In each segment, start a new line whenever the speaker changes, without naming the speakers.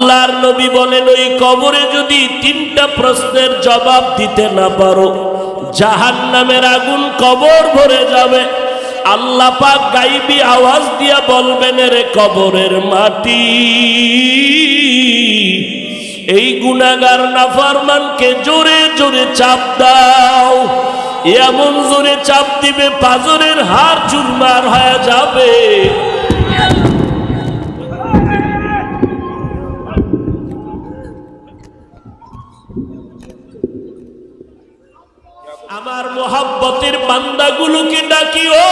আল্লাহর নবী বলেন, ওই কবরে যদি 3টা প্রশ্নের জবাব দিতে না পারো, জাহান্নামের আগুন কবর ভরে যাবে। আল্লাহ পাক গাইবী আওয়াজ দিয়া বলবেন, রে কবরের মাটি, এই গুনাহগার নাফরমানকে জোরে জোরে চাপ দাও। এমন জোরে চাপ দিবে পাজরের হাড় চুরমার হয়ে যাবে। আমার মোহাব্বতের বান্দাগুলোকে ডাকিও,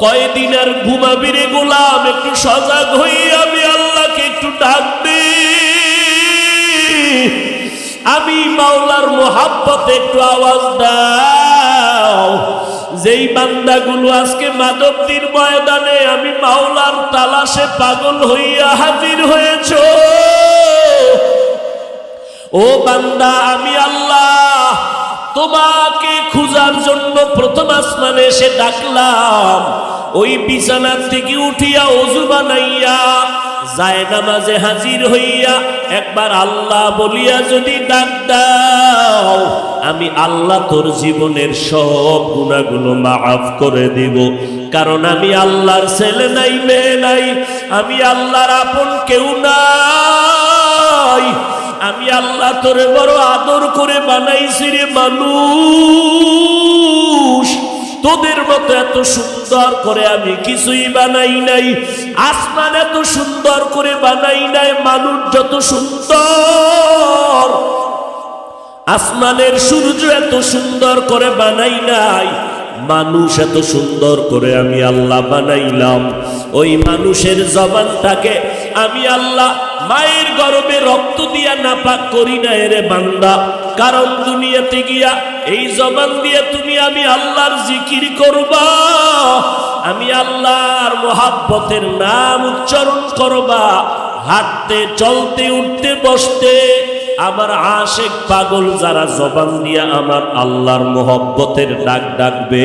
কয়দিন আর ঘুমাবি রে গোলাম, একটু সজাগ হই, আমি আল্লাহকে একটু ডাকবে, আমি মাওলার মোহাব্বতে একটু আওয়াজ দাও। যেই বান্দাগুলো আজকে মাধবদীর ময়দানে আমি মাওলার তালাশে পাগল হইয়া হাজির হয়েছ, ও বান্দা, আমি আল্লাহ তোমাকে খুঁজার জন্য প্রথম আসমানে এসে ডাকলাম। ওই বিছানার থেকে উঠিয়া ওযু বানাইয়া জায়নামাজে হাজির হইয়া একবার আল্লাহ বলিয়া যদি ডাক দাও, আমি আল্লাহ তোর জীবনের সব গুনাহগুলো মাফ করে দিব। কারণ আমি আল্লাহর ছেলে নাই, মেয়ে নাই, আমি আল্লাহর আপন কেউ নাই। আমি আল্লাহ তোরে বড় আদর করে বানাইছি রে মানুষ, তোদের মতো এত সুন্দর করে আমি কিছুই বানাই নাই। আসমান এত সুন্দর করে বানাই নাই, মানুষ যত সুন্দর, আসমানের সূর্য এত সুন্দর করে বানাই নাই, মানুষ এত সুন্দর করে আমি আল্লাহ বানাইলাম। ওই মানুষের জবানটাকে আমি আল্লাহ মায়ের গর্ভে রক্ত দিয়া নাপাক করি না রে বান্দা। কারণ দুনিয়াতে গিয়া এই জবান দিয়ে তুমি আমি আল্লাহর জিকির করবা, আমি আল্লাহর মোহাব্বতের নাম উচ্চারণ করবা, হাঁটতে চলতে উঠতে বসতে আমার আশেক পাগল যারা জবান দিয়া আমার আল্লাহর মোহব্বতের ডাক ডাকবে,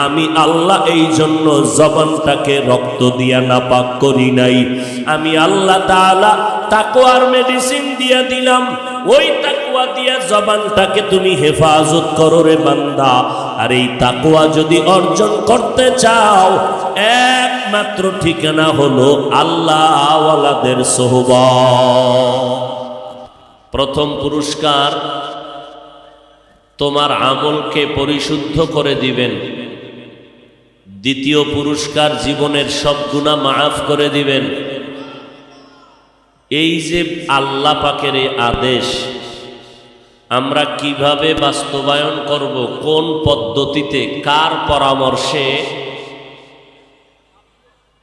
আমি আল্লাহ এই জন্য জবানটাকে রক্ত দিয়া নাপাক করি নাই। আমি আল্লাহ তাআলা তাকওয়ার মেডিসিন দিয়া দিলাম, ওই তাকওয়া দিয়া জবানটাকে তুমি হেফাজত করো রে বান্দা। আর এই তাকওয়া যদি অর্জন করতে চাও, একমাত্র ঠিকানা হলো আল্লাহ ওয়ালাদের সোহবত। প্রথম পুরস্কার তোমার আমলকে পরিশুদ্ধ করে দিবেন। দ্বিতীয় পুরস্কার জীবনের সব গুনাহ মাফ করে দিবেন। এই যে আল্লাহ পাকের এই আদেশ আমরা কিভাবে বাস্তবায়ন করব, কোন পদ্ধতিতে, কার পরামর্শে,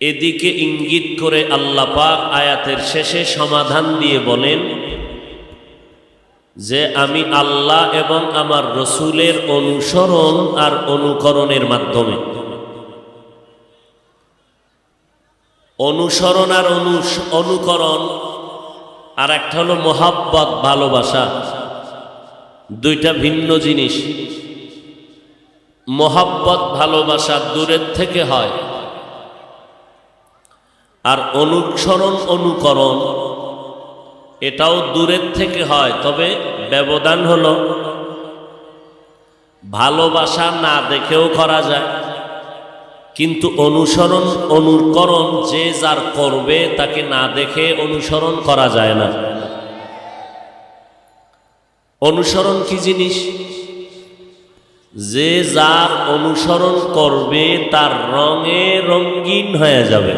এদিকে ইঙ্গিত করে আল্লাহ পাক আয়াতের শেষে সমাধান দিয়ে বলেন যে আমি আল্লাহ এবং আমার রসুলের অনুসরণ আর অনুকরণের মাধ্যমে, অনুসরণ আর অনুকরণ আর একটা হলো মোহাব্বত, ভালোবাসা, দুইটা ভিন্ন জিনিস। মোহাব্বত ভালোবাসা দূরের থেকে হয়, আর অনুসরণ অনুকরণ এটাও দূরের থেকে হয়। তবে ব্যবধান হলো ভালোবাসা না দেখেও করা যায়, কিন্তু অনুসরণ অনুকরণ যে যার করবে তাকে না দেখে অনুসরণ করা যায় না। অনুসরণ কি জিনিস? যে যার অনুসরণ করবে তার রঙে রঙিন হয়ে যাবে।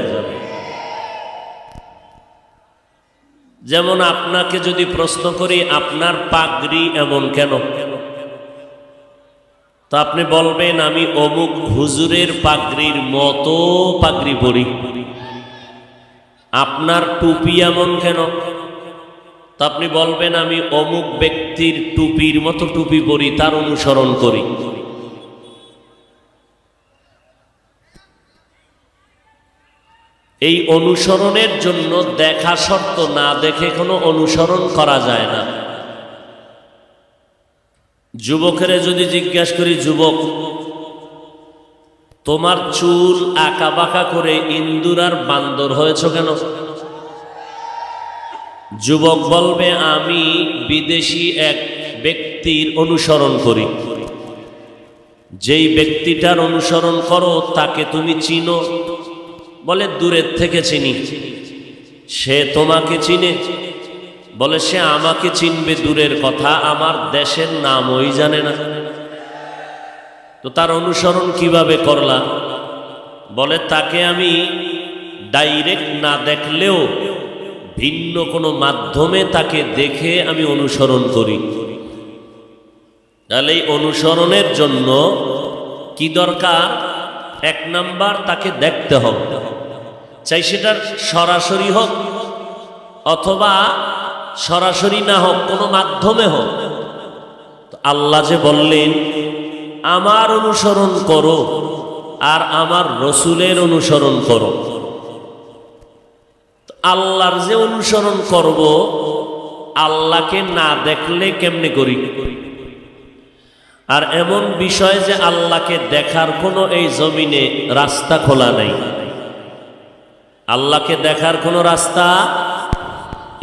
যেমন আপনাকে যদি প্রশ্ন করি আপনার পাগড়ি এমন কেন, তো আপনি বলবেন আমি অমুক হুজুরের পাগড়ির মতো পাগড়ি পরি। আপনার টুপি এমন কেন, তো আপনি বলবেন আমি অমুক ব্যক্তির টুপির মতো টুপি পরি, তার অনুসরণ করি। এই অনুসরণের জন্য দেখা শর্ত, না দেখে কোনো অনুসরণ করা যায় না। যুবকেরা যদি জিজ্ঞাসা করি, যুবক তোমার চুল আঁকা বাঁকা করে ইন্দুর আর বান্দর হয়েছ কেন? যুবক বলবে আমি বিদেশি এক ব্যক্তির অনুসরণ করি। যেই ব্যক্তিটার অনুসরণ করো তাকে তুমি চিনো? বলে দূরের থেকে চিনি। সে তোমাকে চিনে? বলে সে আমাকে চিনবে দূরের কথা, আমার দেশের নামই জানে না। তো তার অনুসরণ কিভাবে করলা? বলে তাকে আমি ডাইরেক্ট না দেখলেও ভিন্ন কোনো মাধ্যমে তাকে দেখে আমি অনুসরণ করি। তাহলে এই অনুসরণের জন্য কি দরকার? এক নাম্বার, তাকে দেখতে হবে, চাই সেটার সরাসরি হোক অথবা সরাসরি না হোক, কোনো মাধ্যমে হোক। আল্লাহ যে বললেন আমার অনুসরণ করো আর আমার রসুলের অনুসরণ করো, আল্লাহর যে অনুসরণ করব আল্লাহকে না দেখলে কেমনে করি? আর এমন বিষয় যে আল্লাহকে দেখার কোনো এই জমিনে রাস্তা খোলা নাই। আল্লাহকে দেখার কোনো রাস্তা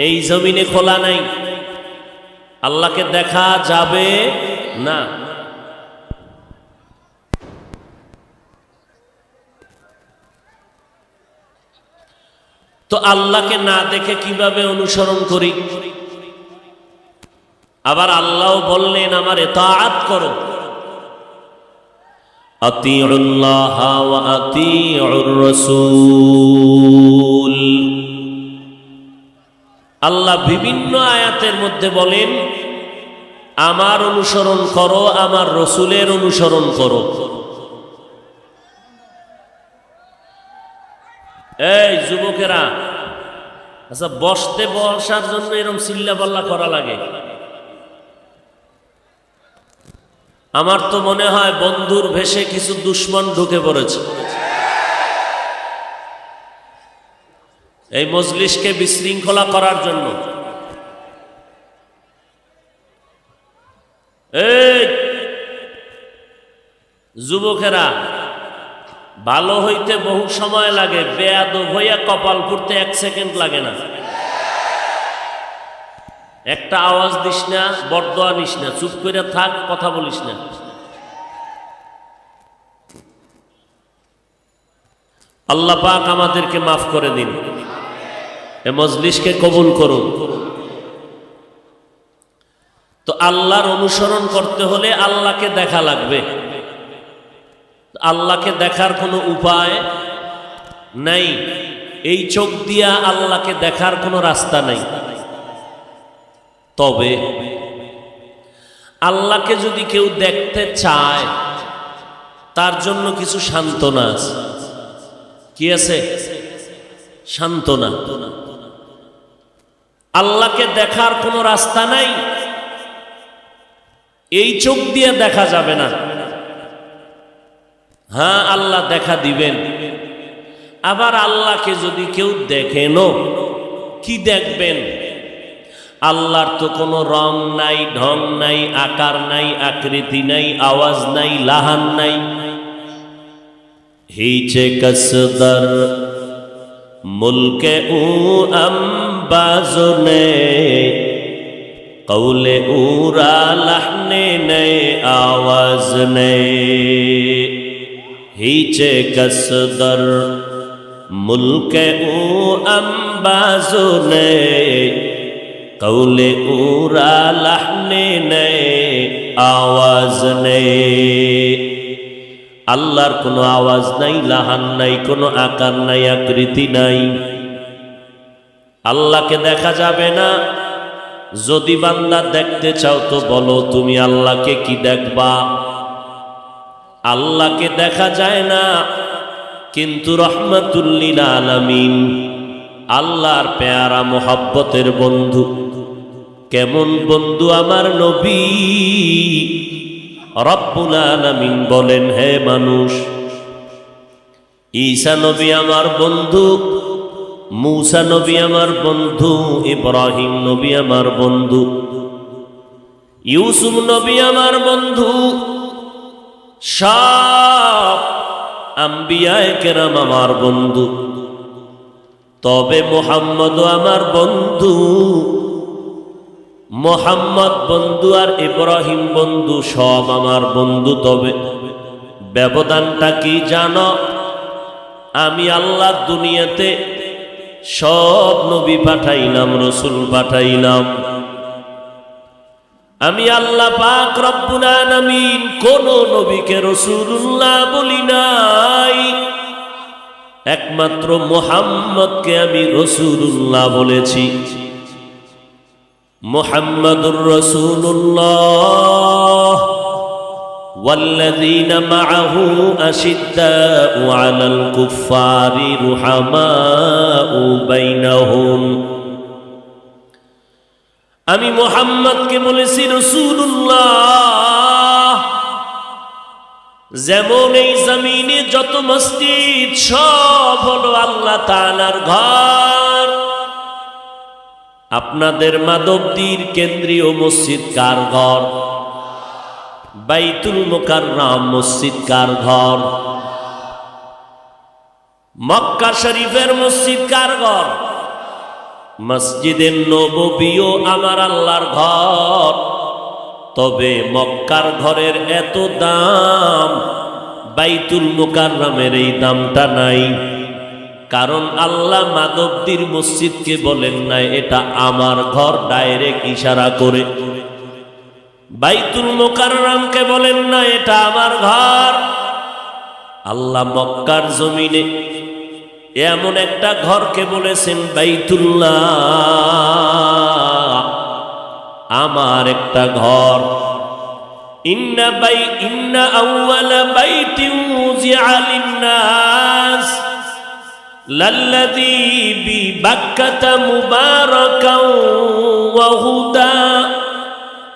এই জমিনে খোলা নাই। আল্লাহকে দেখা যাবে না। তো আল্লাহকে না দেখে কিভাবে অনুসরণ করি? আবার আল্লাহ বললেন আমার ইতাআত করো। আতিউল্লাহ ওয়া আতিউর রাসূল। আল্লাহ বিভিন্ন আয়াতের মধ্যে বলেন আমার অনুসরণ করো, আমার রসুলের অনুসরণ করো। এই যুবকেরা, আচ্ছা বসার জন্য এরকম চিল্লা পাল্লা করা লাগে? আমার তো মনে হয় বন্ধুর ভেষে কিছু দুশ্মন ঢুকে পড়েছে এই মজলিসকে বিশৃঙ্খলা করার জন্য। এই যুবকেরা, ভালো হইতে বহু সময় লাগে, বেয়াদব হইয়া কপাল ফুটতে 1 সেকেন্ড লাগে না। একটা আওয়াজ দিস না, বরদোয়া নিস না, চুপ করে থাক, কথা বলিস না। আল্লাহ পাক আমাদেরকে মাফ করে দিন, এ মজলিসকে কবুল করুন। তো আল্লাহর অনুসরণ করতে হলে আল্লাহকে দেখা লাগবে। আল্লাহকে দেখার কোনো উপায় নাই, এই চোখ দিয়া আল্লাহকে দেখার কোনো রাস্তা নাই। তবে আল্লাহকে যদি কেউ দেখতে চায় তার জন্য কিছু সান্ত্বনা আছে। কি আছে? সান্ত্বনা। আল্লাহকে দেখার কোনো রাস্তা নাই, এই চোখ দিয়ে দেখা যাবে না। হ্যাঁ, আল্লাহ দেখা দিবেন। আবার আল্লাহকে যদি কেউ দেখেনও, কি দেখবেন? আল্লাহর তো কোনো রং নাই, ঢং নাই, আকার নাই, আকৃতি নাই, আওয়াজ নাই, লাহান নাই। হিচে কসদর মুলকে উ আম্বাজনে কৌলে উরা লাহনে নে আওয়াজ নে। হিচে কসদর মুলকে উ আম্বাজনে কৌলে উরা লাহনে নে আওয়াজ নে। আল্লাহর কোনো আওয়াজ নাই, লাহান নাই, কোনো আকার নাই, আকৃতি নাই। আল্লাহকে দেখা যাবে না। যদি বান্দা দেখতে চাও তো বলো তুমি আল্লাহকে কি দেখবা? আল্লাহকে দেখা যায় না, কিন্তু রহমাতুল লিল আলামিন, আল্লাহর পেয়ারা মোহাব্বতের বন্ধু। কেমন বন্ধু আমার নবী? রব্বুল আলামিন বলেন, হে মানুষ, ঈসা নবী আমার বন্ধু, মূসা নবী আমার বন্ধু, ইব্রাহিম নবী আমার বন্ধু, ইউসুফ নবী আমার বন্ধু, সব আম্বিয়ায়ে কেরাম আমার বন্ধু। তবে মুহাম্মদ আমার বন্ধু, মুহাম্মদ বন্ধু আর ইব্রাহিম বন্ধু, সব আমার বন্ধু। তবে ব্যবধানটা কি জানো? আমি আল্লাহ দুনিয়াতে সব নবী পাঠাইলাম, রসুল পাঠাইলাম। আমি আল্লাহ পাক রব্বুল আলামিন কোন নবীকে রাসূলুল্লাহ বলি নাই, একমাত্র মুহাম্মদকে আমি রাসূলুল্লাহ বলেছি। মুহাম্মাদুর রাসূলুল্লাহ والذين معه أشداء على الكفار رحماء بينهم। আমি মুহাম্মদকে বলেছি রাসূলুল্লাহ। যেমন এই জমিনে যত মসজিদ সব হলো আল্লাহ তাআলার ঘর। আপনাদের মাধবদীর কেন্দ্রীয় মসজিদ কার ঘর? বাইতুল মুকাররম মসজিদ কার ঘর? মক্কা শরীফের মসজিদ কার ঘর? মসজিদে নববীও আমার আল্লাহর ঘর। তবে মক্কার ঘরের এত দাম, বাইতুল মুকাররমের এই দামটা নাই। কারণ আল্লাহ মাধবদীর মসজিদকে বলেন নাই এটা আমার ঘর, ডাইরেক্ট ইশারা করে। বাইতুল মুকাররমকে বলেন না এটা আমার ঘর। আল্লাহ মক্কার জমিনে এমন একটা ঘরকে বলেছেন বাইতুল্লাহ আমার একটা ঘর। ইন্না আউওয়ালা বাইতিন উযিআ লিন-নাস লাল্লাযী বিবাক্কাতা মুবারাকাও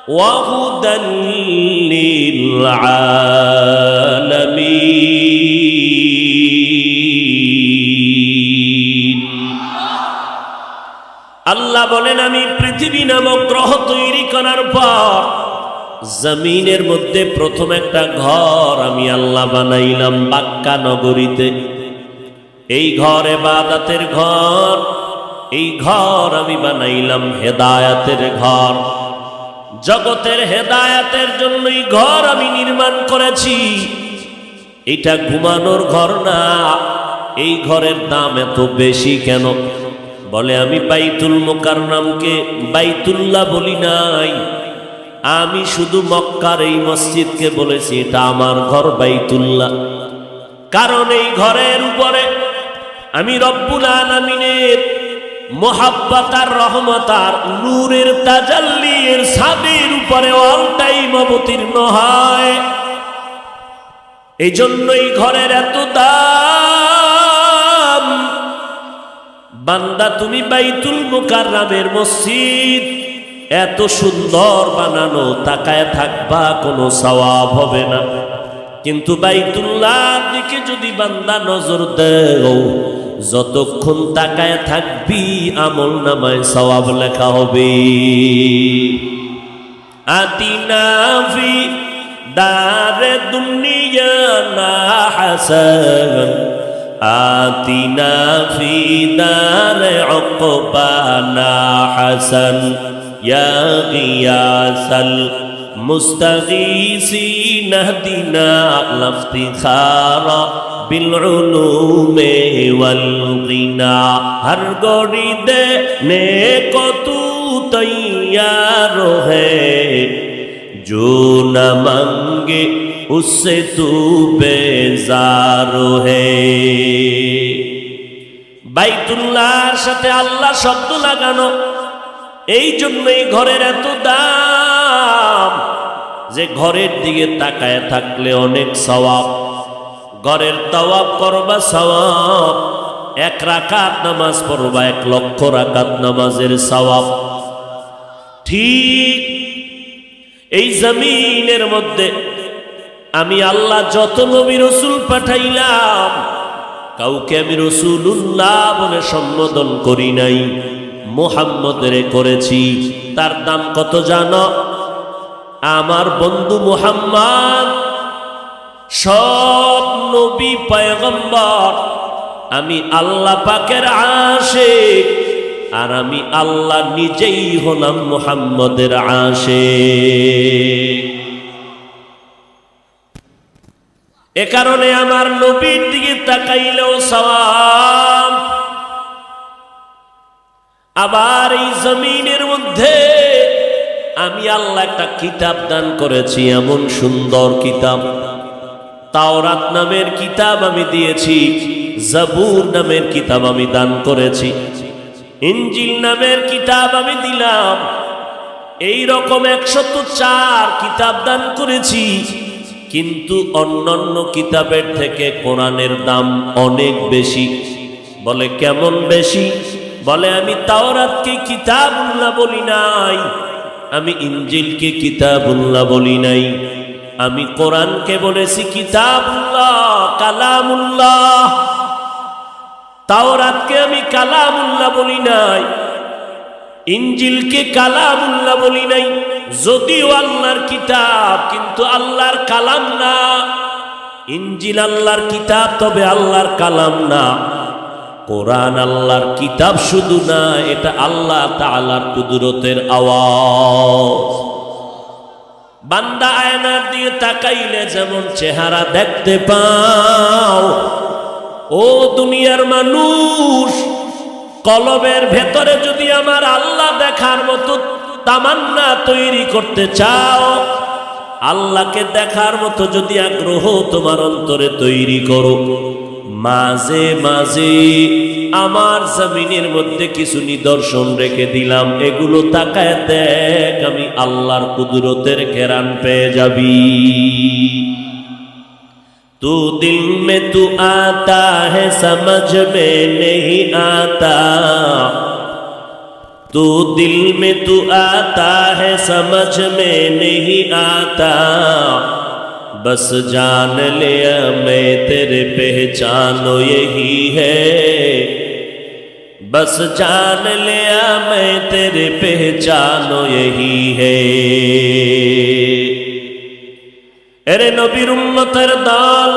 ওয়া হুদান লিল আলামিন। আল্লাহ বলেন আমি পৃথিবী নামক গ্রহ তৈরি করার পর জমিনের মধ্যে প্রথম একটা ঘর আমি আল্লাহ বানাইলাম বাক্কা নগরীতে। এই ঘর ইবাদতের ঘর, এই ঘর আমি বানাইলাম হেদায়েতের ঘর। জগতের হেদায়েতের জন্য এই ঘর আমি নির্মাণ করেছি। এটা ঘুমানোর ঘর না। এই ঘরের দাম এত বেশি কেন? বলে আমি বাইতুল মুকাররমকে বাইতুল্লাহ বলি নাই, আমি শুধু মক্কার এই মসজিদকে বলেছি এটা আমার ঘর বাইতুল্লাহ। কারণ এই ঘরের উপরে আমি রব্বুল আলামিনের মোহাব্বত আর রহমত আর নূরের তাজাল্লি এর ছাদের উপরে অল টাইম অবতীর্ণ হয়। এই জন্য এই ঘরের এত দাম। বান্দা তুমি বাইতুল মুকাররমের মসজিদ এত সুন্দর বানানো, তাকায় থাকবা কোনো সওয়াব হবে না। কিন্তু বাইতুল্লাহর দিকে যদি বান্দা নজর দেও, যতক্ষণ তাকায় থাকবি আমল নামায় সওয়াব লেখা হবে। আতিনা ফি দারে দুনিয়া না হাসান, আতিনা ফি দারে উকবা না হাসান, ইয়া গিয়াসাল মুস্তাগীসিন ইহদিনা লাফতিখারা बिलउलूमे वलगिना। हर गोड़ी देने को तू तैयार है, जो न मांगे उससे तू बेजार है। বাইতুল্লাহর সাথে আল্লাহ শব্দ লাগানো, এই জন্যই ঘরের এত দাম যে ঘরের দিকে তাকায় থাকলে অনেক সওয়াব। ঘরের তাওয়াফ করবা সওয়াব, এক রাকাত নামাজ পড়বা 1 লক্ষ রাকাত নামাজের সওয়াব। ঠিক এই জমিনের মধ্যে আমি আল্লাহ যত নবী রাসূল পাঠাইলাম, কাউকে আমি রাসূলুল্লাহ বলে সম্বোধন করি নাই, মুহাম্মদের করেছি। তার দাম কত জানো? আমার বন্ধু মুহাম্মদ সব নবী পয়গম্বর আমি আল্লাহ পাকের আশিক, আর আমি আল্লাহ নিজেই হলাম মুহাম্মদের আশিক। এ কারণে আমার নবীর দিকে তাকাইলেও সওয়াব। আবার এই জমিনের মধ্যে আমি আল্লাহ একটা কিতাব দান করেছি, এমন সুন্দর কিতাব। তাওরাত নামের কিতাব আমি দিয়েছি, জাবুর নামের কিতাব আমি দান করেছি, ইনজিল নামের কিতাব আমি দিলাম। এই রকম 104 কিতাব দান করেছি। কিন্তু অন্যান্য কিতাবের থেকে কোরআনের দাম অনেক বেশি। বলে কেমন বেশি? বলে আমি তাওরাতকে কিতাবুল্লাহ বলি নাই, আমি ইনজিলকে কিতাবুল্লাহ বলি নাই, আমি কোরআনকে বলেছি কিতাবুল্লাহ, কালামুল্লাহ। তাওরাতকে আমি কালামুল্লাহ বলি নাই, ইনজিলকে কালামুল্লাহ বলি নাই। যদিও আল্লাহর কিতাব, কিন্তু আল্লাহর কালাম না। ইনজিল আল্লাহর কিতাব, তবে আল্লাহর কালাম না। কোরআন আল্লাহর কিতাব শুধু না, এটা আল্লাহ তাআলার কুদরতের আওয়াজ। বান্দা আয়নার দিয়ে তাকাইলে যেমন চেহারা দেখতে পাও, ও দুনিয়ার মানুষ, কলবের ভেতরে যদি আমার আল্লাহ দেখার মতো তামান্না তৈরি করতে চাও, আল্লাহকে দেখার মতো যদি আগ্রহ তোমার অন্তরে তৈরি করো, মাঝে মাঝে আমার জমিনের মধ্যে কিছু নিদর্শন রেখে দিলাম, এগুলো তাকায় দেখ, আমি আল্লাহর কুদরতের ঘেরান পেয়ে যাবি। तू दिल में तू आता है समझ में नहीं आता, तू दिल में तू आता है समझ में नहीं आता, बस जान लिया मैं तेरे पहचानो यही है, बस जान लिया मैं तेरे पहचानो यही है। এরে নবীর উম্মতের দল,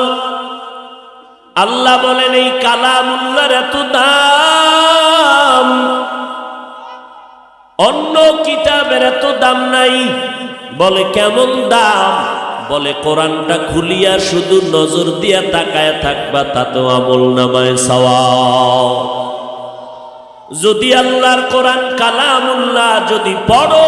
আল্লাহ বলেন এই কালামুল্লাহর এত দাম, অন্য কিতাবের এত দাম নাই। বলে কেমন দাম? বলে কোরআনটা খুলিয়া শুধু নজর দিয়া তাকায় থাকবা, তাতেও আমল নামায় সওয়াব। যদি আল্লাহর কোরআন কালামুল্লাহ যদি পড়ো,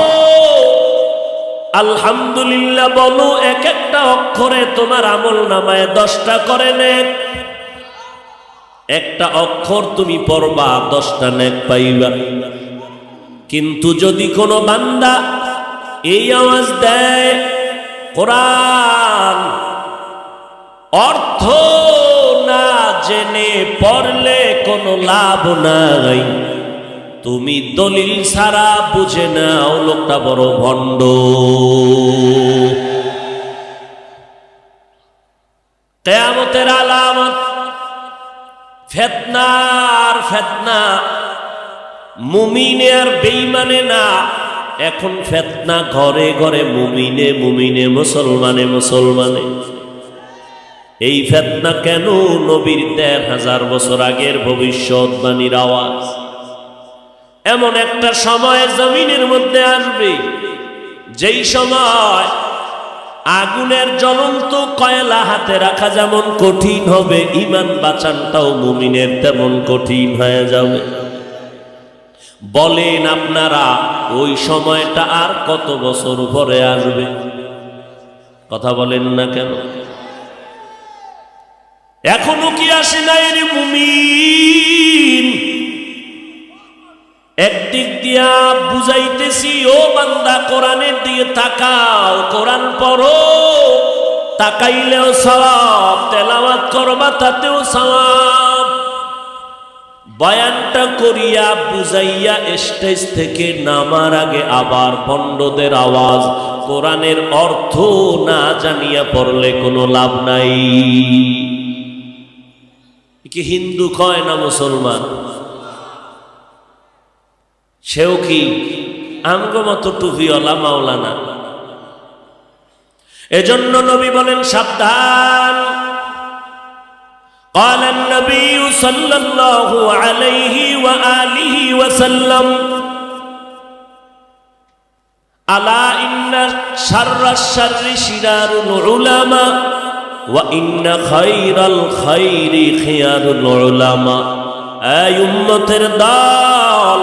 আলহামদুলিল্লাহ বলো, এক একটা অক্ষরে তোমার আমল নামায় 10টা করে নেক। একটা অক্ষর তুমি পড়বা, 10টা নেক পাইবা। কিন্তু যদি কোনো বান্দা এই আওয়াজ দেয়, কোরআন অর্থ না জেনে পড়লে কোনো লাভ নাই, তুমি দলিল ছাড়া বুঝে নাও লোকটা বড় ভণ্ড। কিয়ামতের আলামত ফিতনা আর ফিতনা, মুমিনে আর বেঈমানে না। এখন ফিতনা ঘরে ঘরে, মুমিনে মুমিনে, মুসলমানে মুসলমানে। এই ফিতনা কেন? নবীর ১৩,০০০ বছর আগের ভবিষ্যৎবাণীর আওয়াজ। এমন একটা সময় জমিনের মধ্যে আসবে, যেই সময় আগুনের জ্বলন্ত কয়লা হাতে রাখা যেমন কঠিন হবে, ঈমান বাঁচানটাও মুমিনের তেমন কঠিন হয়ে যাবে। বলেন আপনারা, ওই সময়টা আর কত বছর পরে আসবে? কথা বলেন না কেন? এখনো কি আসে নাই রে মুমিন? একদিক দিয়া বুঝাইতেছি, ও বান্দা কোরআনের দিকে তাকাও, কোরআন পড়ো, তাকাইলেও সওয়াব, তেলাওয়াত করবা তাতেও সওয়াব। বয়ানটা করিয়া বুঝাইয়া স্টেজ থেকে নামার আগে আবার ভণ্ডদের আওয়াজ, কোরআনের অর্থ না জানিয়া পড়লে কোনো লাভ নাই। কি হিন্দু কয় না মুসলমান? সেও কি আমগো মতো টুপিওয়ালা মাওলানা? এজন্য নবী বলেন সাবধান। قال النبي সাল্লাল্লাহু আলাইহি ওয়া আলিহি ওয়াসাল্লাম আলা ইন্না শাররাশ শাররি শিরারুল উলামা ওয়া ইন্না খায়রাল খায়রি খিয়ারুল উলামা। এই উম্মতের দল,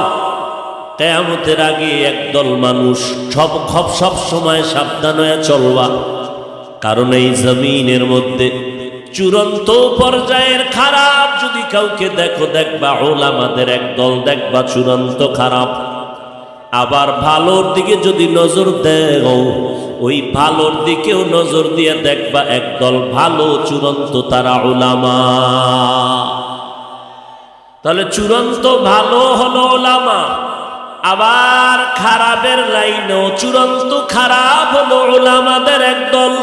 কিয়ামতের আগে একদল মানুষ সব সময় সাবধান হয়ে চলবা, কারণ এই জমিনের মধ্যে চূড়ান্ত পর্যায়ের খারাপ যদি কাউকে দেখো, দেখবা উলামাদের একদল, দেখবা চূড়ান্ত খারাপ। আবার ভালোর দিকে যদি নজর দেও, ওই ভালোর দিকেও নজর দিয়ে দেখবা একদল ভালো চূড়ান্ত তারা উলামা। তাহলে চূড়ান্ত ভালো হলো উলামা, আবার খারাপের লাইনেও চূড়ান্ত খারাপ হলো উলামাদের একদল।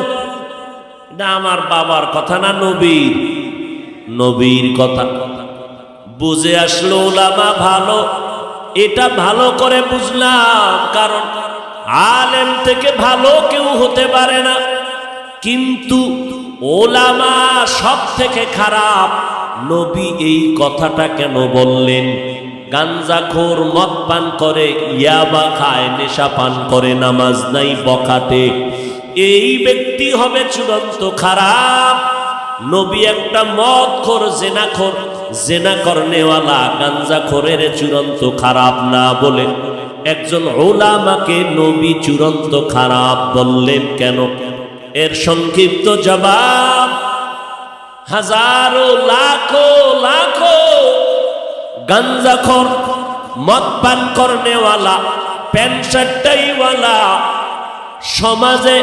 এটা আমার বাবার কথা না, নবীর কথা। বুঝে আসলো উলামা ভালো, এটা ভালো করে বুঝলাম, কারণ আলেম থেকে ভালো কেউ হতে পারে না। কিন্তু উলামা সব থেকে খারাপ, নবী এই কথাটা কেন বললেন? গাঞ্জাখোর মদ পান করে, ইয়াবা খায়, নেশা পান করে, নামাজ নাই, বখাটে, এই ব্যক্তি হবে চূড়ান্ত খারাপ। নবী একটা মদখোর, জেনা করনেওয়ালা, গাঞ্জাখোরের চূড়ান্ত খারাপ না বলে একজন উলামাকে নবী চূড়ান্ত খারাপ বললেন কেন? এর সংক্ষিপ্ত জবাব, হাজারো লাখো লাখো গাঞ্জাখোর, মদ পান করনেওয়ালা, প্যান্ট শার্টাইওয়ালা সমাজে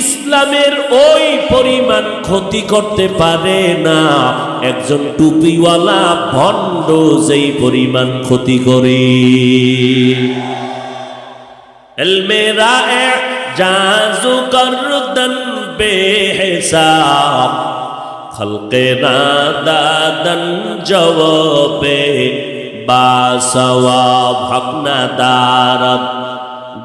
ইসলামের ওই পরিমাণ ক্ষতি করতে পারে না একজন টুপিওয়ালা ভণ্ড যেই পরিমাণ ক্ষতি করে। এলমেরা জাজু করদন বেহিসাব, খলকে দাদন জওয়াবে বাসওয়াব, হকনা দারত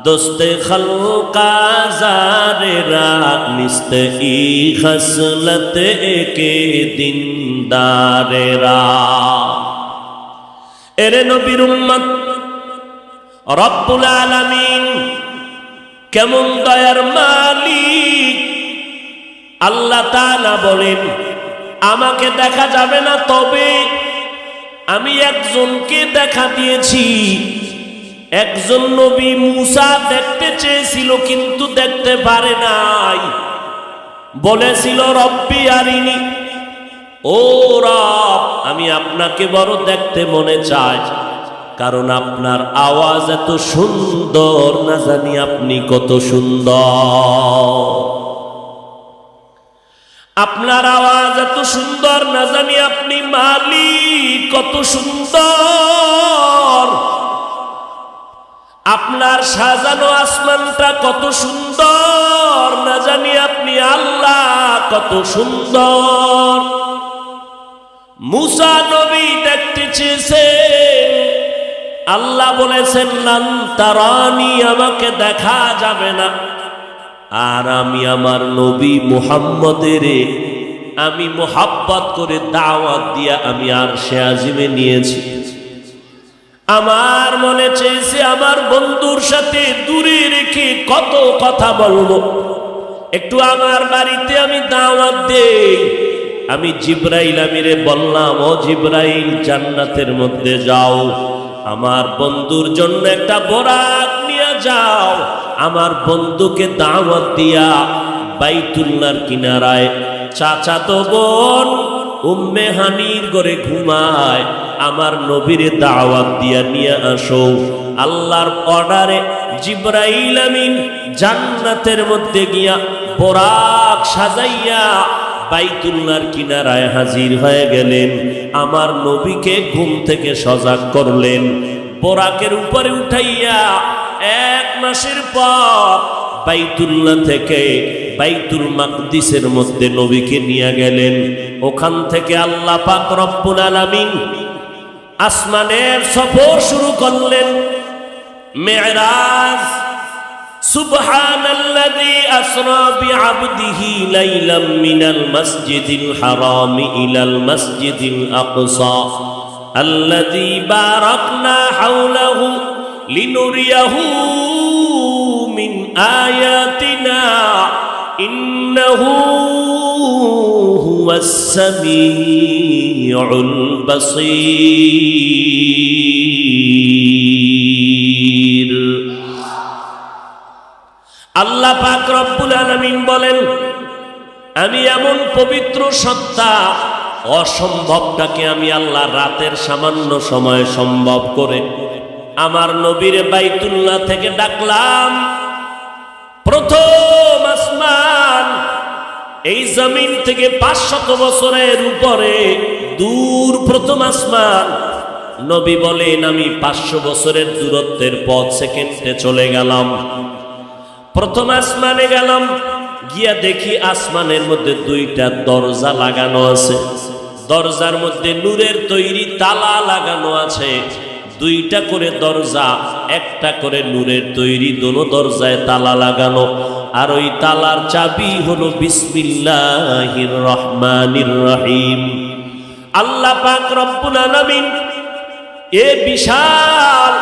দোস্তে খলকা জারেরা, নিস্তে ই খসলত একে দিনদারেরা। এরে নবীর উম্মত, রব্বুল আলামিন কেমন দয়ার মালিক! আল্লাহ তাআলা বলেন, আমাকে দেখা যাবে না, তবে আমি একজনকে দেখা দিয়েছি। একজন নবী মুসা দেখতে চেয়েছিল, কিন্তু দেখতে পারে নাই। বলেছিল, রব্বি আরিনি, ও রব, আমি আপনাকে বড় দেখতে মনে চাই, কারণ আপনার আওয়াজ এত সুন্দর, না জানি আপনি কত সুন্দর। আপনার আওয়াজ এত সুন্দর, না জানি আপনি মালিক কত সুন্দর। আপনার সাজানো আসমানটা কত সুন্দর, না জানি আপনি আল্লাহ কত সুন্দর। মুসা নবী দেখতে চেয়েছেন, আল্লাহ বলেছেন, লান তারানি, আমাকে দেখা যাবে না। আর আমি আমার নবী মুহাম্মদের আমি মোহাব্বত করে দাওয়াত দিয়া আমি আরশে আজিমে নিয়েছি। আমার মনে চেয়েছে আমার বন্ধুর সাথে দূরে রেখে কত কথা বলবো, একটু আমার বাড়িতে আমি দাওয়াত দেই। আমি জিব্রাইল আমিরে বললাম, ও জিব্রাইল, জান্নাতের মধ্যে যাও, আমার বন্ধুর জন্য একটা বোরাক নিয়ে যাও, আমার বন্ধুকে দাওয়াত দিয়া বাইতুল্লাহর কিনারায় চাচাতো বোন উম্মে হানির ঘরে ঘুমায়, আমার নবীরে দাওয়াত দিয়া নিয়ে আসো। আল্লাহর অর্ডারে জিব্রাইল আমিন জান্নাতের মধ্যে গিয়া বোরাক সাজাইয়া বাইতুল্লাহর কিনারায় হাজির হয়ে গেলেন। আমার নবীকে ঘুম থেকে সজাগ করলেন, বোরাকের উপরে উঠাইয়া 1 মাসের পর বাইতুল্লাহ থেকে বাইতুল মাকদিসের মধ্যে নবীকে নিয়ে গেলেন। ওখান থেকে আল্লাহ পাক রব্বুল আলামিন আসমানের সফর শুরু করলেন। মেরাজ সুবহানাল্লাযী আসরা বিআবদিহি লাইলাম মিনাল মাসজিদিল হারামি ইলাল মাসজিদিল আকসা আল্লাযী বারাকনা হাওলাহু লিনুরিয়াহু মিন আয়াতিনা ইন্নাহু হুয়াস সামিউল বাসীর। আল্লাহ পাক রব্বুল আলামিন বলেন, আমি এমন পবিত্র সত্তা, অসম্ভবটাকে আমি আল্লাহ রাতের সামান্য সময় সম্ভব করে আমার নবীর বাইতুল্লাহ থেকে ডাকলাম। প্রথম আসমান, এই জমিন থেকে 500 বছরের উপরে দূর প্রথম আসমান। নবী বলেন, আমি 500 বছরের দূরত্বের পথ সেকেন্ডে চলে গেলাম। প্রথম আসমানে গেলাম, গিয়া দেখি আসমানের মধ্যে 2টা দরজা লাগানো আছে। দরজার মধ্যে নূরের তৈরি তালা লাগানো আছে। 2টা করে দরজা, একটা করে নূরের তৈরি, দোনো দরজায় তালা লাগানো। আর ওই তালার চাবি হলো বিসমিল্লাহির রহমানির রহিম। আল্লাহ পাক রব্বুল আলামিন এ বিশাল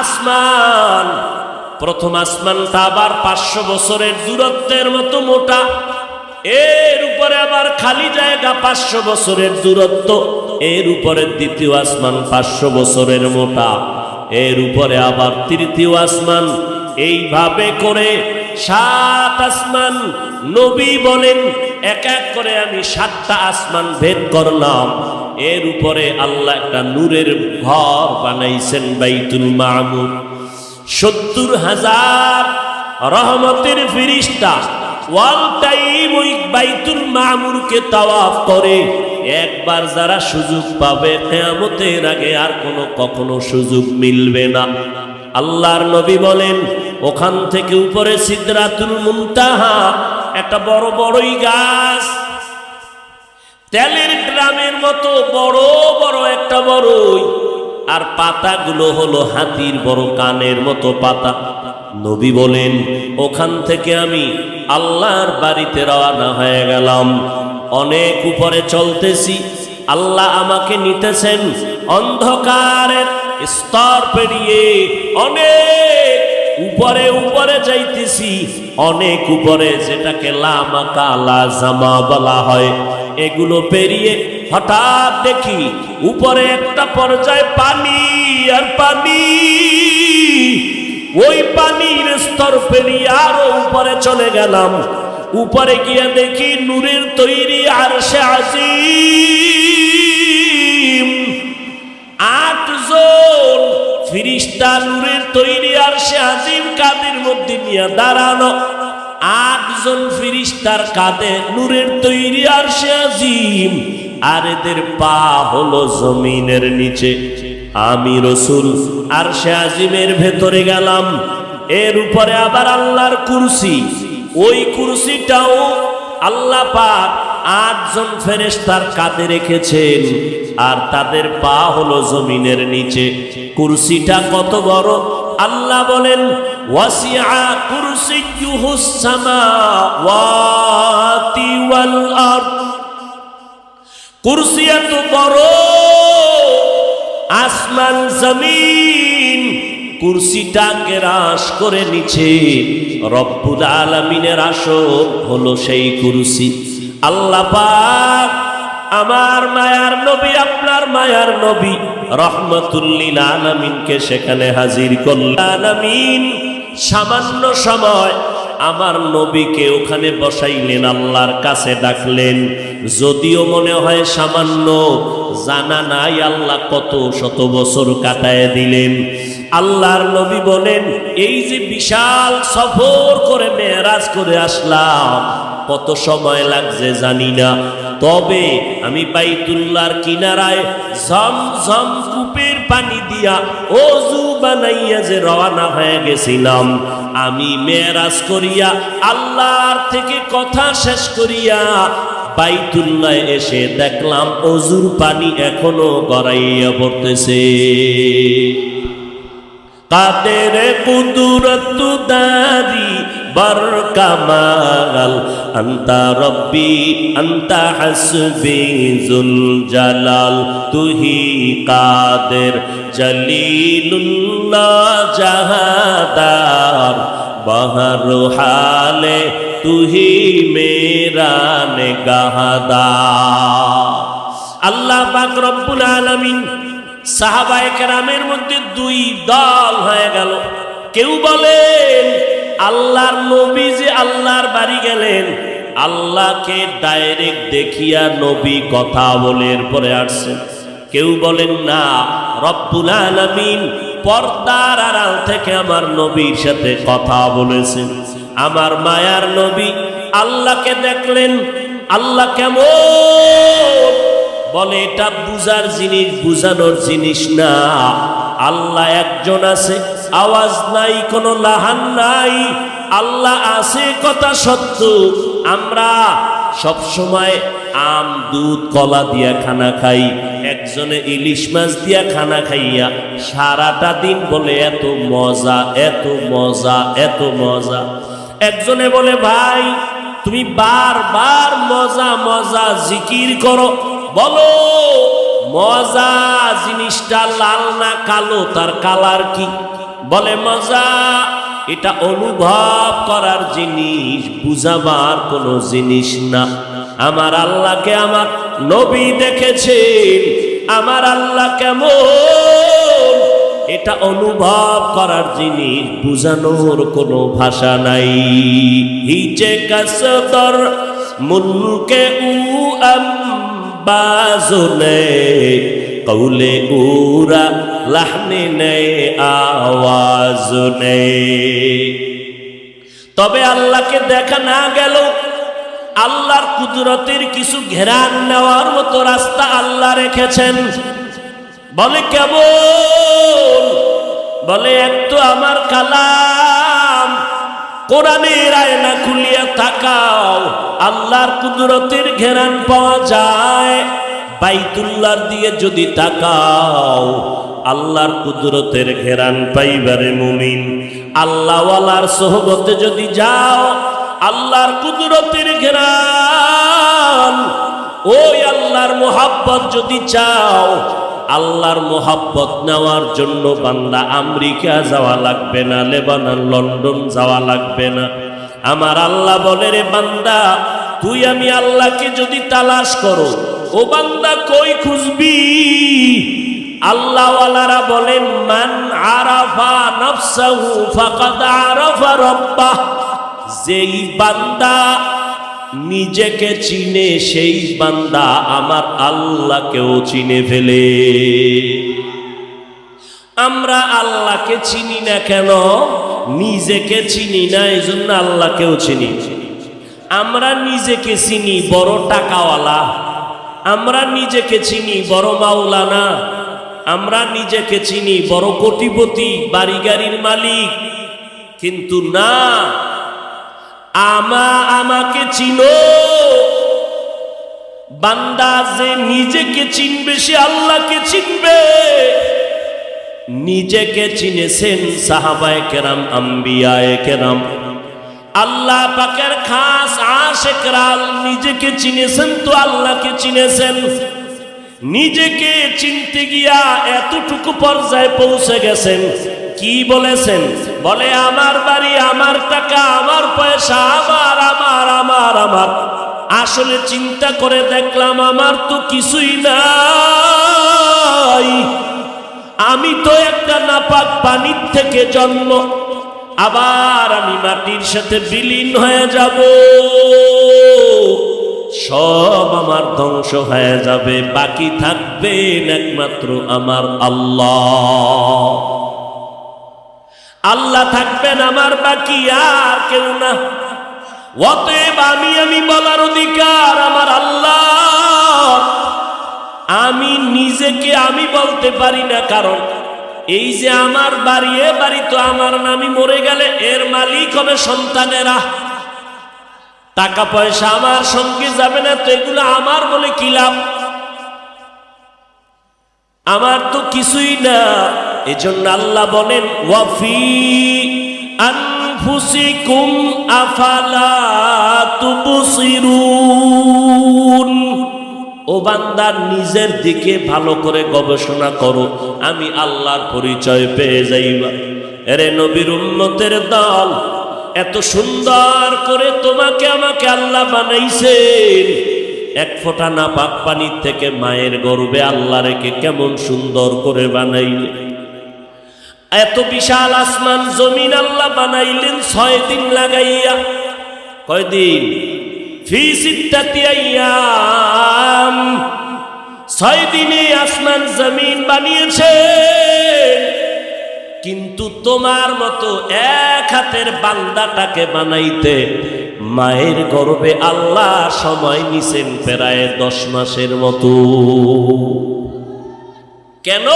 আসমান, প্রথম আসমানটা আবার 500 বছরের দূরত্বের মতো মোটা, এর উপরে আবার খালি জায়গা 500 বছরের দূরত্ব, এর উপরে দ্বিতীয় আসমান 500 বছরের মোটা, এর উপরে আবার তৃতীয় আসমান। এইভাবে করে 7 আসমান। নবী বলেন, এক এক করে আমি 7টা আসমান ভেদ করলাম। এর উপরে আল্লাহ একটা নূরের ঘর বানাইছেন, বাইতুল মামুর। 70,000 রহমতের ফেরেশতা ওয়াল টাইম ওই বাইতুল মামুরকে তাওয়াফ করে। একবার যারা সুযোগ পাবে, কিয়ামতের আগে আর কখনো সুযোগ মিলবে না। আল্লাহর নবী বলেন, ওখান থেকে উপরে সিদরাতুল মুনতাহা, একটা বড় বড়ই গাছ, তেলের ড্রামের মতো বড় বড় একটা বড়ই, আর পাতাগুলো হলো হাতির বড় কানের মতো পাতা। নবী বলেন, ওখান থেকে আমি আল্লাহর বাড়িতে রওনা হয়ে গেলাম। অনেক উপরে চলতেছি, আল্লাহ আমাকে নিতেছেন অন্ধকারের স্তর পেরিয়ে, অনেক উপরে উপরে যাইতেছি, অনেক উপরে, যেটাকে লামাকা লাজামা বলা হয়। এগুলো পেরিয়ে হঠাৎ দেখি উপরে একটা পর্যায়ে পানি আর পানি। ওই পানির স্তর পেরিয়ে আরো উপরে চলে গেলাম। উপরে গিয়ে দেখি নূরের তৈরি আরশে আজিম। 8 জন ফেরেশতা নূরের তৈরি আরশে আজিম কাঁধের মধ্যে নিয়ে দাঁড়ানো। 8 জন ফেরেশতার কাঁধে নূরের তৈরি আরশে আজিম, আর এদের পা হলো জমিনের নিচে। আমি রাসূল আরশে আজিমের ভেতরে গেলাম। এর উপরে আবার আল্লাহর কুরসি, ওই কুরসিটাও আল্লাহ পাক 8 জন ফেরেশতার কাঁধে রেখেছেন, আর তাদের পা হলো জমিনের নিচে। কুরসিটা কত বড়! আল্লাহ বলেন, ওয়াসিআ কুরসিয়্যুহুস সামাওয়াতি ওয়াল আরদ। কুরসি এত বড়, আসমান জমিন কুরসিটাকে হ্রাস করে নিচে। রব্বুল আলামিনের আসন হলো সেই কুরসি। আল্লাহ পাক আমার মায়ার নবী, আপনার মায়ার নবী রহমাতুল লিল আলামিনকে সেখানে হাজির করলেন। আলামিন সামান্য সময় আমার নবীকে ওখানে বসাইলেন, আল্লাহর কাছে ডাকলেন। যদিও মনে হয় সামান্য, জানা নাই আল্লাহ কত শত বছর কাটায় দিলেন। আল্লাহর নবী বলেন, এই যে বিশাল সফর করে মেরাজ করে আসলাম, কত সময় লাগছে জানি না, তবে আমি বাইতুল্লাহর কিনারায় ঝমঝম কূপের পানি দিয়া ওযু বানাইয়া যে রওনা হয়ে গেছিলাম, আমি মেরাজ করিয়া আল্লাহর থেকে কথা শেষ করিয়া বাইতুল্লাহ এসে দেখলাম ওযুর পানি এখনো গড়াইয়া পড়তেছে। কাদের কুদরত দারি বার কামাল আন্তা রব্বি আন্তা হাসবি জুল জালাল তুহি কাদের জলিলুল্লাহ জাহাদার বাহর হালে তুহি মেরা নেগাহদার। আল্লাহ পাক রব্বুল আলামিন সাহাবায়ে কেরামের মধ্যে দুই দল হয়ে গেল। কেউ বলেন আল্লাহর নবী যে আল্লাহর বাড়ি গেলেন, আল্লাহকে ডাইরেক্ট দেখিয়া নবী কথা বলে এরপরে আসছেন। কেউ বলেন না, রব্বুল আলামিন পর্দার আড়াল থেকে আমার নবীর সাথে কথা বলেছেন। আমার মায়ার নবী আল্লাহকে দেখলেন। আল্লাহ কেমন? বলে এটা বুঝার জিনিস, বুঝানোর জিনিস না। আল্লাহ একজন আছে, আওয়াজ নাই, কোনো লাহান নাই। আল্লাহ আছে কথা সত্য। আমরা সব সময় আম দুধ কলা দিয়া খানা খাই, একজনে ইলিশ মাছ দিয়া খানা খাইয়া সারাটা দিন বলে এত মজা, এত মজা, এত মজা। একজনে বলে ভাই তুমি বারবার মজা মজা জিকির করো, বলো মজা জিনিসটা লাল না কালো, তার কালার কি? বলে মজা এটা অনুভব করার জিনিস, বুঝাবার কোনো জিনিস না। আমার আল্লাহকে আমার নবী দেখেছেন। আমার আল্লাহ কেমন এটা অনুভব করার জিনিস, বুঝানোর কোনো ভাষা নাই। হিচে কাসদর মুলকে উ বাজনে কৌলে উরা লাহনে নে আওয়াজ নে। তবে আল্লাহকে দেখা না গেল, আল্লাহর কুদরতের কিছু ঘেরান নেওয়ার মতো রাস্তা আল্লাহ রেখেছেন। বলে কেমন? বলে একটু আমার কালাম কোরআনের আয়না খুলিয়া তাকাও, আল্লাহর কুদরতের ঘেরান পাওয়া যায়। বাইতুল্লাহর দিয়ে যদি তাকাও, আল্লাহর কুদরতের ঘেরান পাইবারে মুমিন। আল্লাহওয়ালার সোহবতে যদি যাও, আল্লাহর কুদরতের ঘেরান, ওই আল্লাহর মোহাব্বত যদি চাও, আল্লাহর মোহাব্বত নেওয়ার জন্য বান্দা আমেরিকা যাওয়া লাগবে না, লেবানন লন্ডন যাওয়া লাগবে না। আমার আল্লাহ বলে রে বান্দা, তুই আমি আল্লাহকে যদি তালাশ করো, ও বান্দা কই খুঁজবি? আল্লাহওয়ালারা বলেন মান আরাফা নাফসাহু ফাকাদ আরাফা রাব্বাহ। যেই বান্দা নিজেকে চিনে, সেই বান্দা আমার আল্লাহকেও চিনে ফেলে। আমরা আল্লাহকে চিনি না কেন? নিজেকে চিনি না, এই জন্য আল্লাহকেও চিনি। আমরা নিজেকে চিনি বড় টাকাওয়ালা, আমরা নিজেকে চিনি বড় মাওলানা, আমরা নিজেকে চিনি বড় কোটিপতি, বাড়ি গাড়ির মালিক। কিন্তু না, আমাকে চিনো। বান্দা যে নিজেকে চিনবে সে আল্লাহকে চিনবে। নিজেকে চিনেছেন সাহাবায়ে কেরাম, আম্বিয়ায়ে কেরাম, আল্লাহ পাকের খাস আশিকরা নিজেকে চিনেছেন তো আল্লাহকে চিনেছেন। নিজেকে চিনতে গিয়া এতটুকু পর্যায়ে পৌঁছে গেছেন, কি বলেছেন? বলে আমার বাড়ি, আমার টাকা, আমার পয়সা, আমার আমার আমার আমার। আসলে চিন্তা করে দেখলাম আমার তো কিছুই নাই। আমি তো একটা নাপাক পানির থেকে জন্ম, আবার আমি মাটির সাথে বিলীন হয়ে যাব। সব আমার ধ্বংস হয়ে যাবে, বাকি থাকবেন একমাত্র আমার আল্লাহ। আল্লাহ থাকবেন আমার, বাকি আর কেউ না। অতএব আমি বলার অধিকার আমার আল্লাহ। আমি নিজেকে আমি বলতে পারি না, কারণ এই যে আমার বাড়ি, এ বাড়ি তো আমার না। আমি মরে গেলে এর মালিক হবে সন্তানেরা। টাকা পয়সা আমার সঙ্গে যাবে না, তো এগুলো আমার বলে কি লাভ? আমার তো কিছুই না। এজন্য আল্লাহ বলেন ওয়াফি আনফুসিকুম আফালা তুবসিরুন। ও বান্দা, নিজের দিকে ভালো করে গবেষণা করো, আমি আল্লাহর পরিচয় পেয়ে যাইবা। এরে নবীর উম্মতের দল, এত সুন্দর করে তোমাকে আমাকে আল্লাহ বানাইছেন। এক ফোঁটা নাপাক পানির থেকে মায়ের গর্ভে আল্লাহ রেখে কেমন সুন্দর করে বানাইলেন। এত বিশাল আসমান জমিন আল্লাহ বানাইলেন 6 দিন লাগাইয়া। কয়দিন? ফি সিত্তাতি আইয়াম। 6 দিনে আসমান জমিন বানিয়েছেন। কিন্তু তোমার মতো এক হাতের বান্দাটাকে বানাইতে মায়ের গর্ভে আল্লাহ সময় নিছেন প্রায় 10 মাসের মতো। কেন?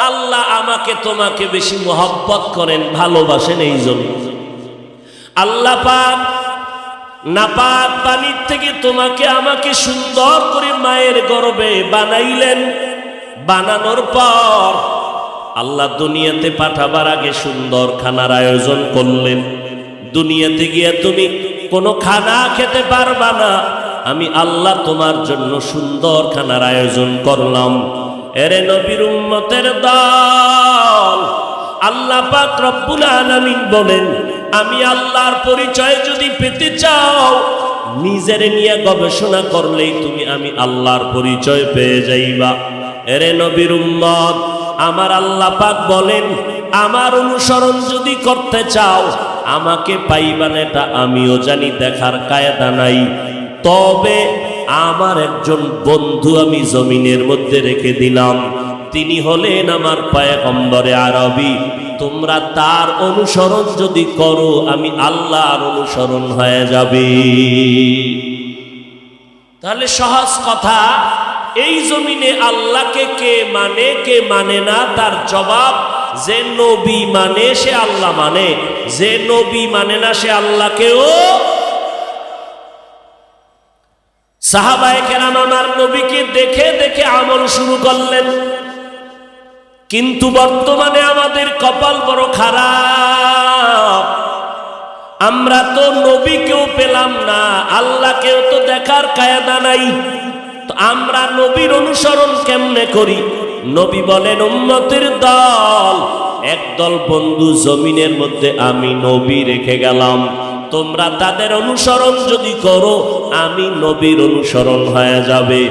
আল্লাহ আমাকে তোমাকে বেশি মহব্বত করেন, ভালোবাসেন। এই জন্য আল্লাহ পাক নাপাক পানির থেকে তোমাকে আমাকে সুন্দর করে মায়ের গর্ভে বানাইলেন। বানানোর পর আল্লাহ দুনিয়াতে পাঠাবার আগে সুন্দর খানার আয়োজন করলেন। দুনিয়াতে গিয়ে তুমি কোনো খানা খেতে পারবা না, আমি আল্লাহ তোমার জন্য সুন্দর খানার আয়োজন করলাম। এরে নবীর উম্মতের দল, আল্লাহ পাক রব্বুল আলামিন বলেন, আমি আল্লাহর পরিচয় যদি পেতে চাও, নিজের নিয়ে গবেষণা করলেই তুমি আমি আল্লাহর পরিচয় পেয়ে যাইবা। এরে নবীর উম্মত, আমার আল্লাহ পাক বলেন, আমার অনুসরণ যদি করতে চাও আমাকে পাইবান, এটা আমিও জানি, দেখার কায়দা নাই। তবে আমার একজন বন্ধু আমি জমিনের মধ্যে রেখে দিলাম, তিনি হলেন আমার পয়গম্বরে আরবী। তোমরা তার অনুসরণ যদি করো, আমি আল্লাহর অনুসরণ হয়ে যাবে। তাহলে সহজ কথা, এই জমিনে আল্লাহকে কে মানে কে মানে না, তার জবাব যে নবী মানে সে আল্লাহ মানে, যে নবী মানে না সে আল্লাহকেও। সাহাবায়ে কেরাম আমার নবীকে দেখে দেখে আমল শুরু করলেন। কিন্তু বর্তমানে আমাদের কপাল বড় খারাপ, আমরা তো নবীকেও পেলাম না, আল্লাহকেও তো দেখার কায়দা নাই। তো আমরা নবীর অনুসরণ কেমনে করি? নবী বলেন, উম্মতের দল, একদল বন্ধু জমিনের মধ্যে আমি নবী রেখে গেলাম, তোমরা তাদের অনুসরণ যদি করো আমি নবীর অনুসরণ হয়ে যাবে।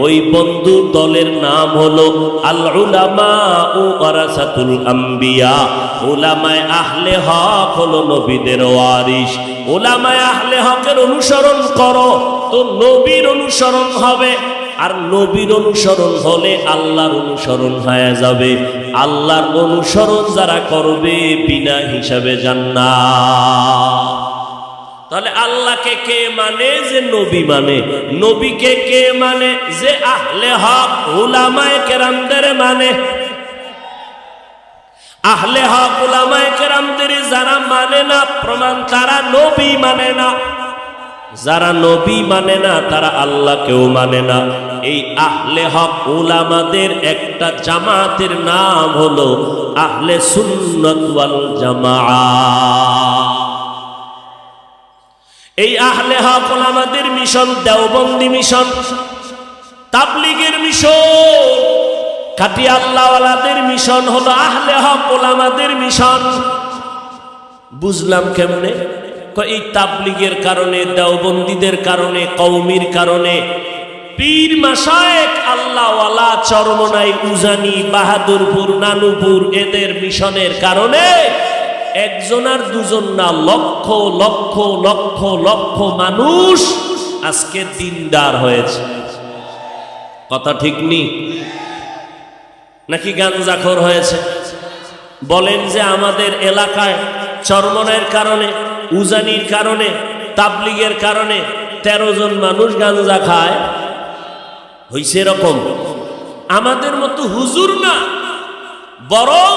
ওই বন্ধু দলের নাম হলো আল উলামা ওয়ারাসাতুল আম্বিয়া। উলামায়ে আহলে হক হলো নবীদের ওয়ারিস। উলামায়ে আহলে হকের অনুসরণ করো তো নবীর অনুসরণ হবে, আর নবীর অনুসরণ হলে আল্লাহর অনুসরণ হয়ে যাবে। আল্লাহর অনুসরণ যারা করবে বিনা হিসাবে জান্নাত। তাহলে আল্লাহকে কে মানে? যে নবী মানে। নবীকে কে মানে? যে আহলে হক উলামায়ে কেরামদের মানে। আহলে হক উলামায়ে কেরামদের যারা মানে না, প্রমাণ তারা নবী মানে না। যারা নবী মানে না তারা আল্লাহকেও মানে না। এই আহলে হক উলামাদের একটা জামাতের নাম হলো আহলে সুন্নাত ওয়াল জামাআহ। এই আহলে হক উলামাদের মিশন দেওবন্দি মিশন, তাবলীগের মিশন, খাঁটি আল্লাহওয়ালাদের মিশন হলো আহলে হক উলামাদের মিশন। বুঝলাম কেমনে? এই তাবলীগের কারণে, দেওবন্দীদের কারণে, কওমির কারণে, পীর মাশায়েখ আল্লাহওয়ালা চরমনাই, উজানি, বাহাদুরপুর, নানুপুর এদের মিশনের কারণে একজন আর দুজন না, লক্ষ লক্ষ লক্ষ লক্ষ মানুষ আজকে দিনদার হয়েছে। কথা ঠিক নেই নাকি? গাঞ্জাখোর হয়েছে। বলেন যে আমাদের এলাকায় চরমনাইয়ের কারণে, উজানির কারণে, তাবলীগের কারণে 13 জন মানুষ গাঞ্জা খায়, হইছে এরকম? আমাদের মতো হুজুর না, বরং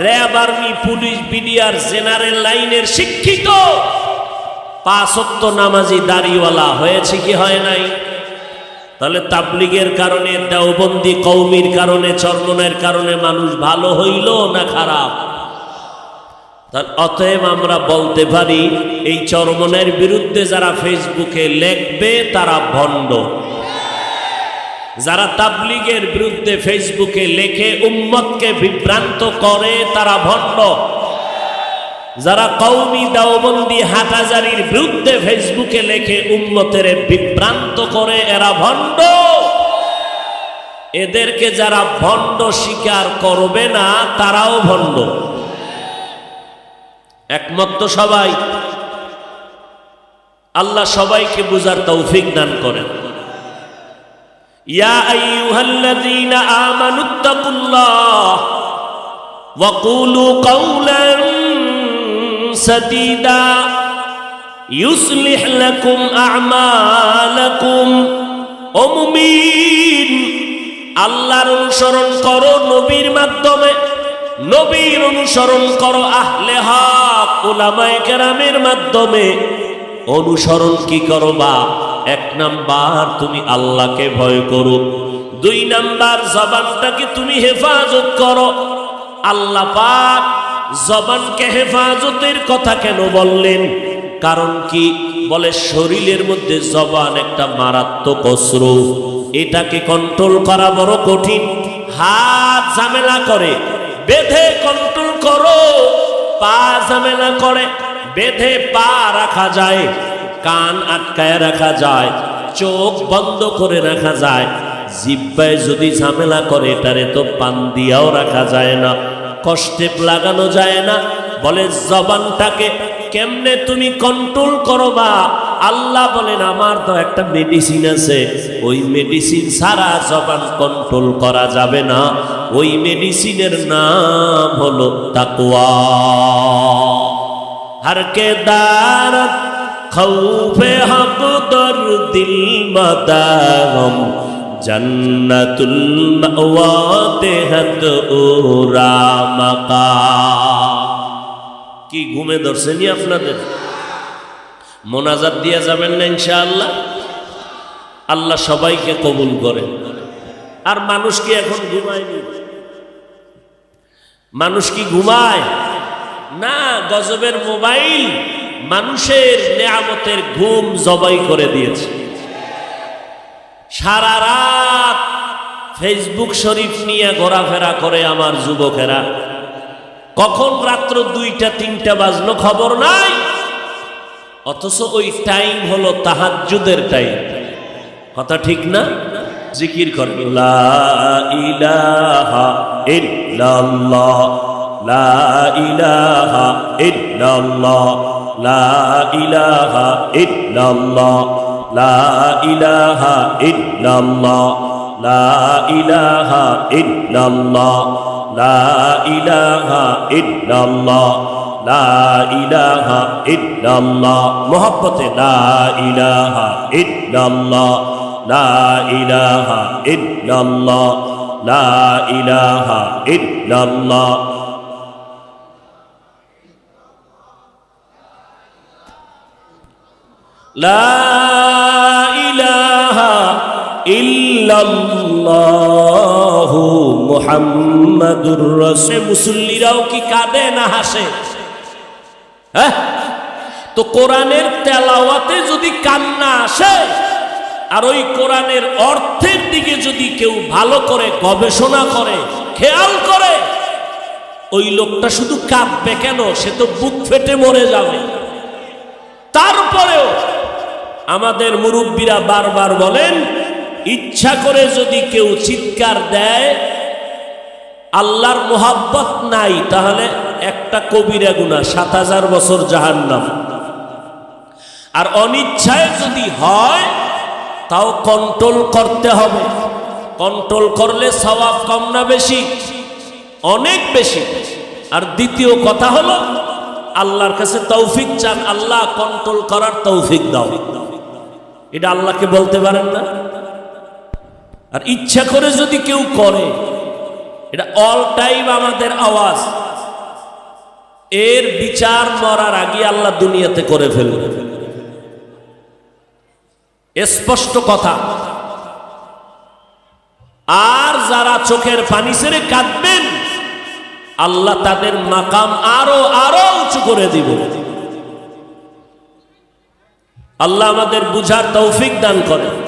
RAB, army, police, BDR, general লাইনের শিক্ষিত 5 ওয়াক্ত নামাজি দাড়িওয়ালা হয়েছে কি হয় নাই? তাহলে তাবলীগের কারণে, দেওবন্দি কওমির কারণে, চরমনের কারণে মানুষ ভালো হইল না খারাপ? অতএব আমরা বলতে পারি এই চরমনের বিরুদ্ধে যারা ফেসবুকে লিখবে তারা ভণ্ড, যারা তাবলীগের বিরুদ্ধে ফেসবুকে লেখে উম্মতকে বিভ্রান্ত করে তারা ভণ্ড, যারা কওমি দেওবন্দি হাটহাজারীর বিরুদ্ধে ফেসবুকে লেখে উম্মতের বিভ্রান্ত করে এরা ভণ্ড। এদেরকে যারা ভণ্ড স্বীকার করবে না তারাও ভণ্ড। একমত তো সবাই? আল্লাহ সবাইকে বুঝার তৌফিক দান করেন। ইয়া আইয়ুহাল্লাযীনা আমানুত্তাকুল্লাহ ওয়া কুলু কাওলান সাদীদা ইউসলিহ লাকুম আ'মালাকুম। ও মুমিন, আল্লাহর অনুসরণ করো নবীর মাধ্যমে, নবীর অনুসরণ করো আহলে হক উলামায়ে কেরামের মাধ্যমে। অনুসরণ কি করবা? এক নাম্বার তুমি আল্লাহকে ভয় করো, দুই নাম্বার জবানটাকে তুমি হেফাজত করো। আল্লাহ পাক জবানকে হেফাজতের কথা কেন বললেন? কারণ কি বলে, শরীরের মধ্যে জবান একটা মারাত্মক অস্ত্র, এটাকে কন্ট্রোল করা বড় কঠিন। হাত ঝামেলা করে, বেঁধে কন্ট্রোল করো। পা ঝামেলা করে, বেঁধে পা রাখা যায়, কান আটকায় রাখা যায়, চোখ বন্ধ করে রাখা যায়। জিহ্বায় যদি ঝামেলা করে এটারে তো পান দিয়াও রাখা যায় না, কষ্টে লাগানো যায় না। বলে জবানটাকে কেমনে তুমি কন্ট্রোল করবা? আল্লাহ বলেন আমার তো একটা মেডিসিন আছে, ওই মেডিসিন ছাড়া জবান কন্ট্রোল করা যাবে না। ওই মেডিসিনের নাম হলো তাকওয়া। हर के दारत खौफे हक दर दिल मदागम जन्नतुल मअवा तेहत उरा मका। কি ঘুমে ধরছেনি আপনাদের? মোনাজাত দিয়ে যাবেন না ইনশাআল্লাহ? আল্লাহ সবাইকে কবুল করে। আর মানুষ কি এখন ঘুমায়নি? মানুষ কি ঘুমায় না? গজবের মোবাইল মানুষের নেয়ামতের ঘুম জবাই করে দিয়েছে। সারা রাত ফেসবুক শরীফ নিয়ে ঘোরাফেরা করে আমার যুবকেরা। কখন রাত্র 2টা 3টা বাজলো খবর নাই, অথচ ওই টাইম হলো তাহাজ্জুদের টাইম। কথা ঠিক না? জিকির করে লা ইলাহা ইল্লাল্লাহ, লা ইলাহা ইল্লাল্লাহ, লা ইলাহা ইল্লাল্লাহ, লা ইলাহা ইল্লাল্লাহ, লা ইলাহা ইল্লাল্লাহ, লা ইলাহা ইল্লাল্লাহ, লা ইলাহা ইল্লাল্লাহ। মোহব্বতে লা ইলাহা ইল্লাল্লাহ, লা ইলাহা ইল্লাল্লাহ, লা ইলাহা ইল্লাল্লাহ। লা ইলাহা ইল্লাল্লাহু মুহাম্মাদুর রাসূল। মুসল্লিরাও কি কাঁদে না হাসে? হ্যাঁ, তো কোরআনের তেলাওয়াতে যদি কান্না আসে আর ওই কোরআনের অর্থের দিকে যদি কেউ ভালো করে গবেষণা করে, খেয়াল করে, ওই লোকটা শুধু কাঁদবে কেন? সে তো বুক ফেটে মরে যাবে। তারপরেও আমাদের মুরব্বীরা বারবার বলেন, ইচ্ছা করে যদি কেউ চিৎকার দেয়, আল্লাহর মোহাব্বত নাই, তাহলে একটা কবিরা গুনাহ, 7000 বছর জাহান্নাম। আর অনিচ্ছায় যদি হয় তাও কন্ট্রোল করতে হবে। কন্ট্রোল করলে সওয়াব কম না বেশি? অনেক বেশি। আর দ্বিতীয় কথা হলো আল্লাহর কাছে তৌফিক চান, আল্লাহ কন্ট্রোল করার তৌফিক দাও। এটা আল্লাহকে বলতে পারেন না? আর ইচ্ছা করে যদি কেউ করে, এটা অল টাইম আমাদের আওয়াজ, এর বিচার মরার আগে আল্লাহ দুনিয়াতে করে ফেলবে। স্পষ্ট কথা। আর যারা চোখের পানি ছেড়ে কাঁদবেন আল্লাহ তাদের মাকাম আরো আরো উঁচু করে দিব। আল্লাহ আমাদের বুঝার তৌফিক দান করে।